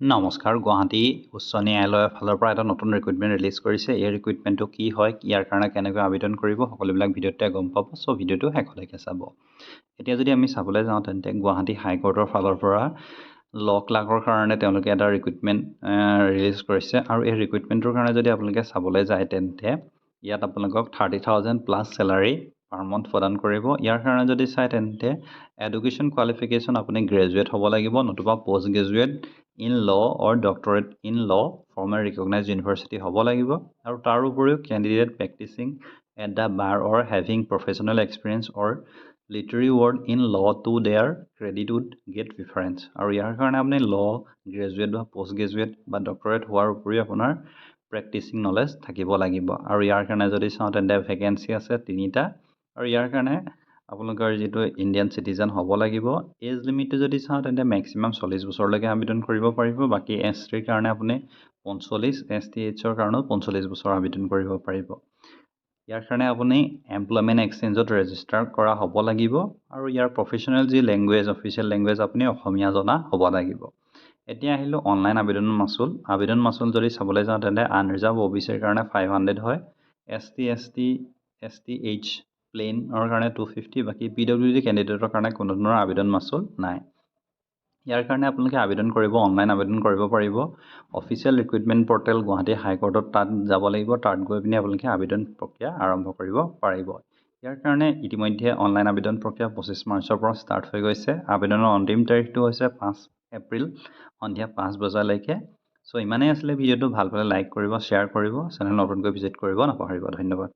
নমস্কাৰ, গুৱাহাটী উচ্চ ন্যায়ালয়ৰ ফালৰ পৰা এটা নতুন ৰিক্ৰুইটমেণ্ট ৰিলিজ কৰিছে। এই ৰিক্ৰুইটমেণ্টটো কি হয়, ইয়াৰ কাৰণে কেনেকৈ আবেদন কৰিব, সকলোবিলাক ভিডিঅ'তে গম পাব। চ' ভিডিঅ'টো শেষলৈকে চাব। এতিয়া যদি আমি চাবলৈ যাওঁ তেন্তে গুৱাহাটী হাইকোৰ্টৰ ফালৰ পৰা ল ক্লাৰ্কৰ কাৰণে তেওঁলোকে এটা ৰিক্ৰুইটমেণ্ট ৰিলিজ কৰিছে। আৰু এই ৰিক্ৰুইটমেণ্টটোৰ কাৰণে যদি আপোনালোকে চাবলৈ যায় তেন্তে ইয়াত আপোনালোকক 30,000 প্লাছ চেলাৰী পাৰ মান্থ প্ৰদান কৰিব। ইয়াৰ কাৰণে যদি চাই তেন্তে এডুকেশ্যন কোৱালিফিকেশ্যন আপুনি গ্ৰেজুৱেট হ'ব লাগিব, নতুবা post graduate in law or doctorate in law from a recognised university হ'ব লাগিব। আৰু তাৰ উপৰিও candidate practising at the bar or having professional experience or literary work in law to their credit would get preference. আৰু ইয়াৰ কাৰণে আপুনি ল গ্ৰেজুৱেট বা পষ্ট গ্ৰেজুৱেট বা ডক্টৰেট হোৱাৰ উপৰিও আপোনাৰ প্ৰেক্টিচিং নলেজ থাকিব লাগিব। আৰু ইয়াৰ কাৰণে যদি চাওঁ তেন্তে ভেকেঞ্চি আছে 3টা। আৰু ইয়াৰ কাৰণে আপোনালোকৰ যিটো ইণ্ডিয়ান চিটিজেন হ'ব লাগিব। এজ লিমিটটো যদি চাওঁ তেন্তে মেক্সিমাম 40 বছৰলৈকে আবেদন কৰিব পাৰিব। বাকী STৰ কাৰণে আপুনি 45, STHৰ কাৰণেও 45 বছৰ আবেদন কৰিব পাৰিব। ইয়াৰ কাৰণে আপুনি এমপ্লয়মেণ্ট এক্সচেঞ্জত ৰেজিষ্টাৰ কৰা হ'ব লাগিব। আৰু ইয়াৰ প্ৰফেশ্যনেল যি লেংগুৱেজ, অফিচিয়েল লেংগুৱেজ আপুনি অসমীয়া জনা হ'ব লাগিব। এতিয়া আহিলোঁ অনলাইন আবেদন মাচুল। আবেদন মাচুল যদি চাবলৈ যাওঁ তেন্তে আনৰিজাৰ্ভ OBCৰ কাৰণে 500 হয়, STH প্লেইনৰ কাৰণে 250, বাকী PWD কেণ্ডিডেটৰ কাৰণে কোনো ধৰণৰ আবেদন মাচুল নাই। ইয়াৰ কাৰণে আপোনালোকে আবেদন কৰিব, অনলাইন আবেদন কৰিব পাৰিব। অফিচিয়েল ৰিক্ৰুইটমেণ্ট পৰ্টেল গুৱাহাটী হাইকোৰ্টত তাত যাব লাগিব। তাত গৈ পিনি আপোনালোকে আবেদন প্ৰক্ৰিয়া আৰম্ভ কৰিব পাৰিব। ইয়াৰ কাৰণে ইতিমধ্যে অনলাইন আবেদন প্ৰক্ৰিয়া 25 মাৰ্চৰ পৰা ষ্টাৰ্ট হৈ গৈছে। আবেদনৰ অন্তিম তাৰিখটো হৈছে 5 এপ্ৰিল সন্ধিয়া 5 বজালৈকে। চ' ইমানেই আছিলে ভিডিঅ'টো। ভাল পালে লাইক কৰিব, শ্বেয়াৰ কৰিব, চেনেল নতুনকৈ ভিজিট কৰিব নাপাহৰিব। ধন্যবাদ।